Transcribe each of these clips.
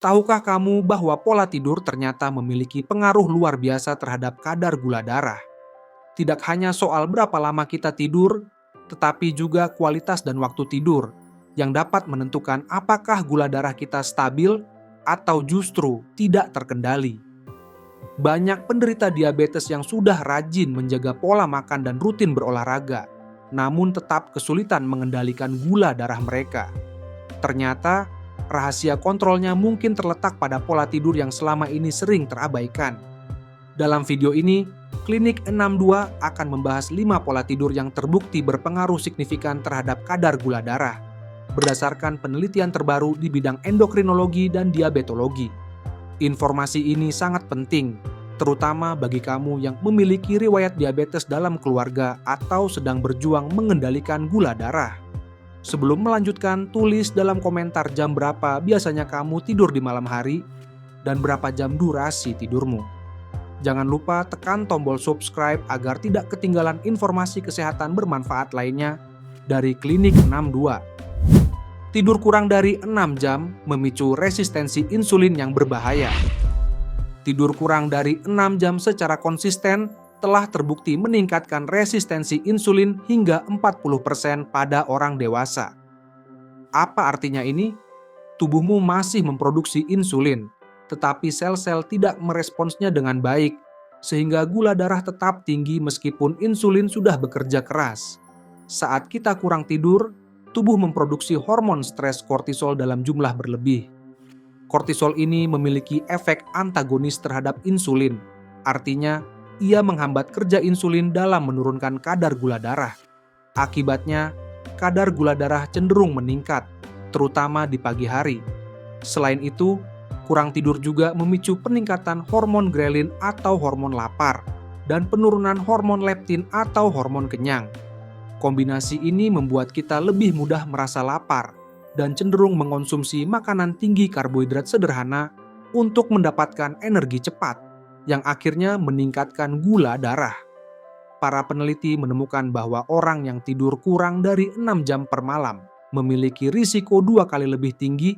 Tahukah kamu bahwa pola tidur ternyata memiliki pengaruh luar biasa terhadap kadar gula darah? Tidak hanya soal berapa lama kita tidur, tetapi juga kualitas dan waktu tidur yang dapat menentukan apakah gula darah kita stabil atau justru tidak terkendali. Banyak penderita diabetes yang sudah rajin menjaga pola makan dan rutin berolahraga, namun tetap kesulitan mengendalikan gula darah mereka. Ternyata, rahasia kontrolnya mungkin terletak pada pola tidur yang selama ini sering terabaikan. Dalam video ini, Klinik 62 akan membahas 5 pola tidur yang terbukti berpengaruh signifikan terhadap kadar gula darah, berdasarkan penelitian terbaru di bidang endokrinologi dan diabetologi. Informasi ini sangat penting, terutama bagi kamu yang memiliki riwayat diabetes dalam keluarga atau sedang berjuang mengendalikan gula darah. Sebelum melanjutkan, tulis dalam komentar jam berapa biasanya kamu tidur di malam hari dan berapa jam durasi tidurmu. Jangan lupa tekan tombol subscribe agar tidak ketinggalan informasi kesehatan bermanfaat lainnya dari Klinik 62. Tidur kurang dari 6 jam memicu resistensi insulin yang berbahaya. Tidur kurang dari 6 jam secara konsisten telah terbukti meningkatkan resistensi insulin hingga 40% pada orang dewasa. Apa artinya ini? Tubuhmu masih memproduksi insulin, tetapi sel-sel tidak meresponsnya dengan baik, sehingga gula darah tetap tinggi meskipun insulin sudah bekerja keras. Saat kita kurang tidur, tubuh memproduksi hormon stres kortisol dalam jumlah berlebih. Kortisol ini memiliki efek antagonis terhadap insulin, artinya ia menghambat kerja insulin dalam menurunkan kadar gula darah. Akibatnya, kadar gula darah cenderung meningkat, terutama di pagi hari. Selain itu, kurang tidur juga memicu peningkatan hormon grelin atau hormon lapar dan penurunan hormon leptin atau hormon kenyang. Kombinasi ini membuat kita lebih mudah merasa lapar dan cenderung mengonsumsi makanan tinggi karbohidrat sederhana untuk mendapatkan energi cepat, yang akhirnya meningkatkan gula darah. Para peneliti menemukan bahwa orang yang tidur kurang dari 6 jam per malam memiliki risiko 2 kali lebih tinggi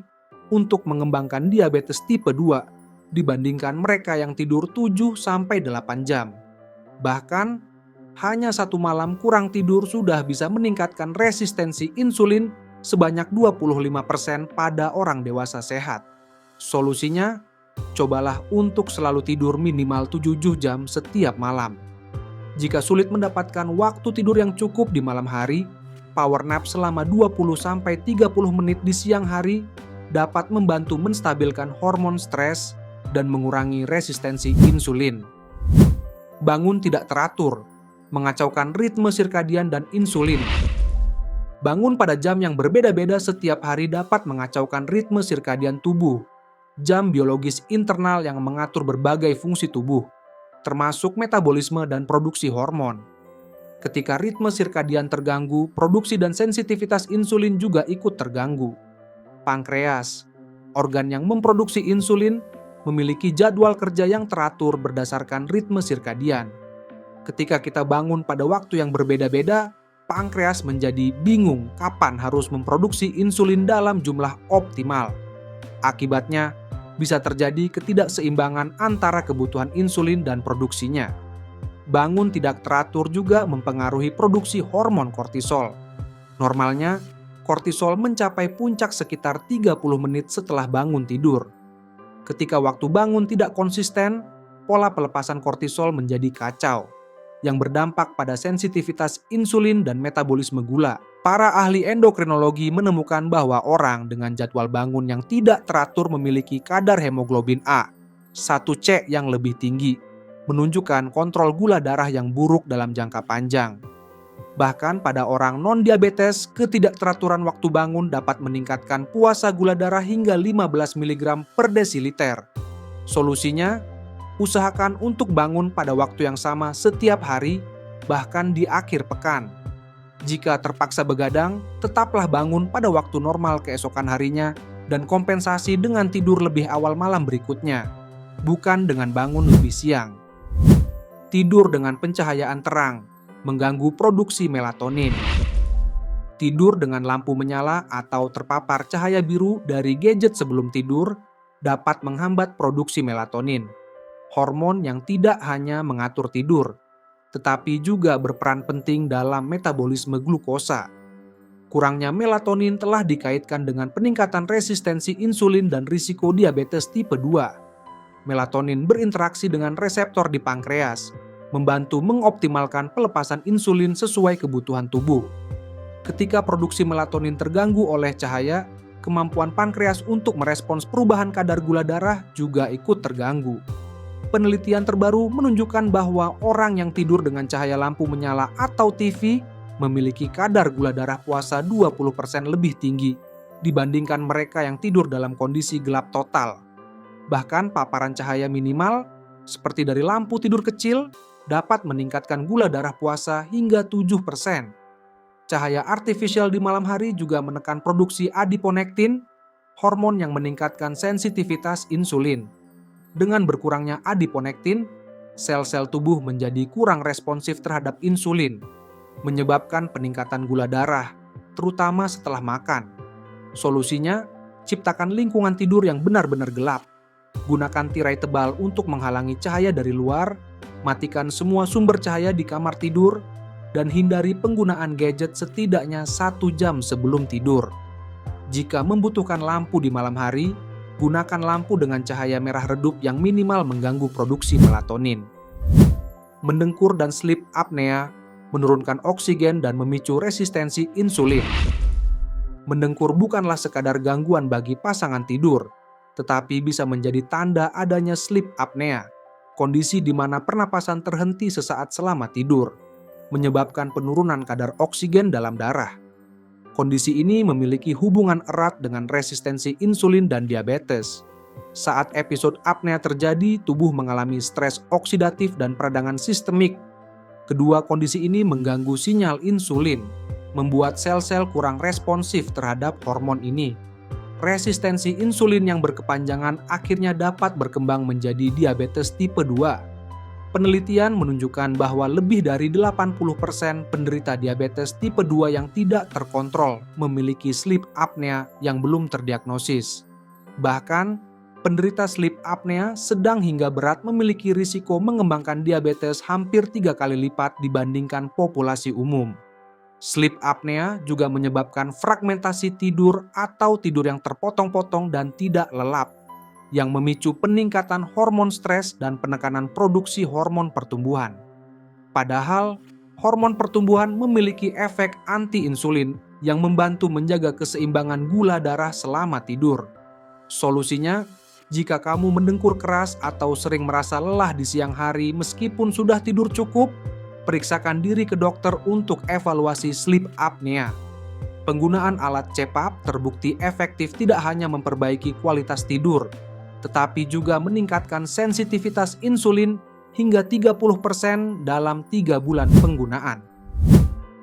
untuk mengembangkan diabetes tipe 2 dibandingkan mereka yang tidur 7-8 jam. Bahkan, hanya 1 malam kurang tidur sudah bisa meningkatkan resistensi insulin sebanyak 25% pada orang dewasa sehat. Solusinya, cobalah untuk selalu tidur minimal 7 jam setiap malam. Jika sulit mendapatkan waktu tidur yang cukup di malam hari, power nap selama 20-30 menit di siang hari dapat membantu menstabilkan hormon stres dan mengurangi resistensi insulin. Bangun tidak teratur, mengacaukan ritme sirkadian dan insulin. Bangun pada jam yang berbeda-beda setiap hari dapat mengacaukan ritme sirkadian tubuh, jam biologis internal yang mengatur berbagai fungsi tubuh, termasuk metabolisme dan produksi hormon. Ketika ritme sirkadian terganggu, produksi dan sensitivitas insulin juga ikut terganggu. Pankreas, organ yang memproduksi insulin, memiliki jadwal kerja yang teratur berdasarkan ritme sirkadian. Ketika kita bangun pada waktu yang berbeda-beda, pankreas menjadi bingung kapan harus memproduksi insulin dalam jumlah optimal. Akibatnya, bisa terjadi ketidakseimbangan antara kebutuhan insulin dan produksinya. Bangun tidak teratur juga mempengaruhi produksi hormon kortisol. Normalnya, kortisol mencapai puncak sekitar 30 menit setelah bangun tidur. Ketika waktu bangun tidak konsisten, pola pelepasan kortisol menjadi kacau, yang berdampak pada sensitivitas insulin dan metabolisme gula. Para ahli endokrinologi menemukan bahwa orang dengan jadwal bangun yang tidak teratur memiliki kadar hemoglobin A, 1C yang lebih tinggi, menunjukkan kontrol gula darah yang buruk dalam jangka panjang. Bahkan pada orang non-diabetes, ketidakteraturan waktu bangun dapat meningkatkan puasa gula darah hingga 15 mg per desiliter. Solusinya, usahakan untuk bangun pada waktu yang sama setiap hari, bahkan di akhir pekan. Jika terpaksa begadang, tetaplah bangun pada waktu normal keesokan harinya dan kompensasi dengan tidur lebih awal malam berikutnya, bukan dengan bangun lebih siang. Tidur dengan pencahayaan terang mengganggu produksi melatonin. Tidur dengan lampu menyala atau terpapar cahaya biru dari gadget sebelum tidur dapat menghambat produksi melatonin, hormon yang tidak hanya mengatur tidur, tetapi juga berperan penting dalam metabolisme glukosa. Kurangnya melatonin telah dikaitkan dengan peningkatan resistensi insulin dan risiko diabetes tipe 2. Melatonin berinteraksi dengan reseptor di pankreas, membantu mengoptimalkan pelepasan insulin sesuai kebutuhan tubuh. Ketika produksi melatonin terganggu oleh cahaya, kemampuan pankreas untuk merespons perubahan kadar gula darah juga ikut terganggu. Penelitian terbaru menunjukkan bahwa orang yang tidur dengan cahaya lampu menyala atau TV memiliki kadar gula darah puasa 20% lebih tinggi dibandingkan mereka yang tidur dalam kondisi gelap total. Bahkan paparan cahaya minimal, seperti dari lampu tidur kecil, dapat meningkatkan gula darah puasa hingga 7%. Cahaya artifisial di malam hari juga menekan produksi adiponektin, hormon yang meningkatkan sensitivitas insulin. Dengan berkurangnya adiponektin, sel-sel tubuh menjadi kurang responsif terhadap insulin, menyebabkan peningkatan gula darah, terutama setelah makan. Solusinya, ciptakan lingkungan tidur yang benar-benar gelap. Gunakan tirai tebal untuk menghalangi cahaya dari luar, matikan semua sumber cahaya di kamar tidur, dan hindari penggunaan gadget setidaknya 1 jam sebelum tidur. Jika membutuhkan lampu di malam hari, gunakan lampu dengan cahaya merah redup yang minimal mengganggu produksi melatonin. Mendengkur dan sleep apnea menurunkan oksigen dan memicu resistensi insulin. Mendengkur bukanlah sekadar gangguan bagi pasangan tidur, tetapi bisa menjadi tanda adanya sleep apnea, kondisi di mana pernapasan terhenti sesaat selama tidur, menyebabkan penurunan kadar oksigen dalam darah. Kondisi ini memiliki hubungan erat dengan resistensi insulin dan diabetes. Saat episode apnea terjadi, tubuh mengalami stres oksidatif dan peradangan sistemik. Kedua kondisi ini mengganggu sinyal insulin, membuat sel-sel kurang responsif terhadap hormon ini. Resistensi insulin yang berkepanjangan akhirnya dapat berkembang menjadi diabetes tipe 2. Penelitian menunjukkan bahwa lebih dari 80% penderita diabetes tipe 2 yang tidak terkontrol memiliki sleep apnea yang belum terdiagnosis. Bahkan, penderita sleep apnea sedang hingga berat memiliki risiko mengembangkan diabetes hampir 3 kali lipat dibandingkan populasi umum. Sleep apnea juga menyebabkan fragmentasi tidur atau tidur yang terpotong-potong dan tidak lelap, yang memicu peningkatan hormon stres dan penekanan produksi hormon pertumbuhan. Padahal, hormon pertumbuhan memiliki efek anti-insulin yang membantu menjaga keseimbangan gula darah selama tidur. Solusinya, jika kamu mendengkur keras atau sering merasa lelah di siang hari meskipun sudah tidur cukup, periksakan diri ke dokter untuk evaluasi sleep apnea. Penggunaan alat CPAP terbukti efektif tidak hanya memperbaiki kualitas tidur, tetapi juga meningkatkan sensitivitas insulin hingga 30% dalam 3 bulan penggunaan.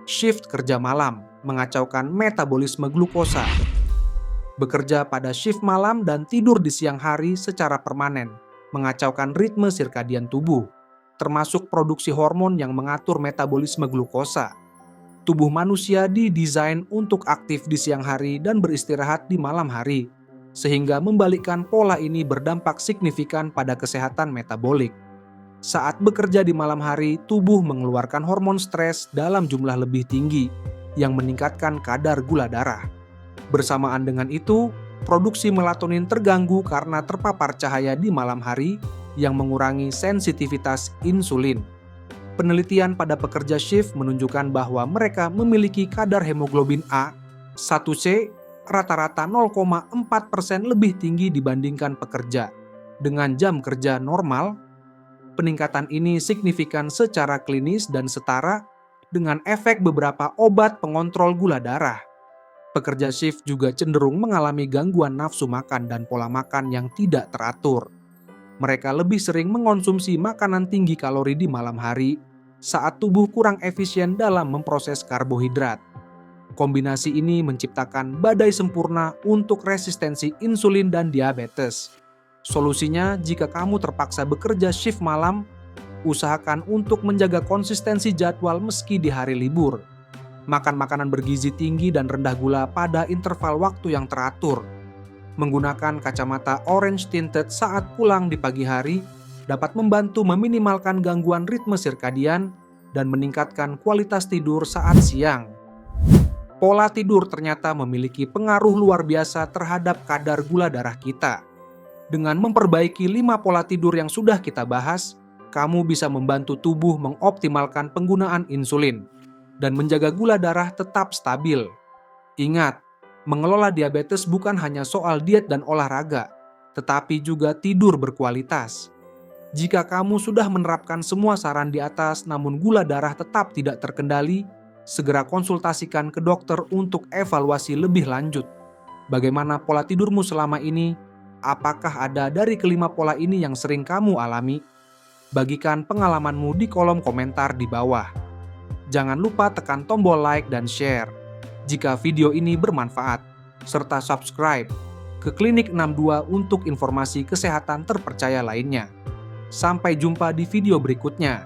Shift kerja malam mengacaukan metabolisme glukosa. Bekerja pada shift malam dan tidur di siang hari secara permanen mengacaukan ritme sirkadian tubuh, termasuk produksi hormon yang mengatur metabolisme glukosa. Tubuh manusia didesain untuk aktif di siang hari dan beristirahat di malam hari, sehingga membalikkan pola ini berdampak signifikan pada kesehatan metabolik. Saat bekerja di malam hari, tubuh mengeluarkan hormon stres dalam jumlah lebih tinggi yang meningkatkan kadar gula darah. Bersamaan dengan itu, produksi melatonin terganggu karena terpapar cahaya di malam hari yang mengurangi sensitivitas insulin. Penelitian pada pekerja shift menunjukkan bahwa mereka memiliki kadar hemoglobin A, 1C, rata-rata 0,4% lebih tinggi dibandingkan pekerja dengan jam kerja normal. Peningkatan ini signifikan secara klinis dan setara dengan efek beberapa obat pengontrol gula darah. Pekerja shift juga cenderung mengalami gangguan nafsu makan dan pola makan yang tidak teratur. Mereka lebih sering mengonsumsi makanan tinggi kalori di malam hari saat tubuh kurang efisien dalam memproses karbohidrat. Kombinasi ini menciptakan badai sempurna untuk resistensi insulin dan diabetes. Solusinya, jika kamu terpaksa bekerja shift malam, usahakan untuk menjaga konsistensi jadwal meski di hari libur. Makan makanan bergizi tinggi dan rendah gula pada interval waktu yang teratur. Menggunakan kacamata orange tinted saat pulang di pagi hari dapat membantu meminimalkan gangguan ritme sirkadian dan meningkatkan kualitas tidur saat siang. Pola tidur ternyata memiliki pengaruh luar biasa terhadap kadar gula darah kita. Dengan memperbaiki 5 pola tidur yang sudah kita bahas, kamu bisa membantu tubuh mengoptimalkan penggunaan insulin dan menjaga gula darah tetap stabil. Ingat, mengelola diabetes bukan hanya soal diet dan olahraga, tetapi juga tidur berkualitas. Jika kamu sudah menerapkan semua saran di atas namun gula darah tetap tidak terkendali, segera konsultasikan ke dokter untuk evaluasi lebih lanjut. Bagaimana pola tidurmu selama ini? Apakah ada dari kelima pola ini yang sering kamu alami? Bagikan pengalamanmu di kolom komentar di bawah. Jangan lupa tekan tombol like dan share jika video ini bermanfaat, serta subscribe ke Klinik 62 untuk informasi kesehatan terpercaya lainnya. Sampai jumpa di video berikutnya.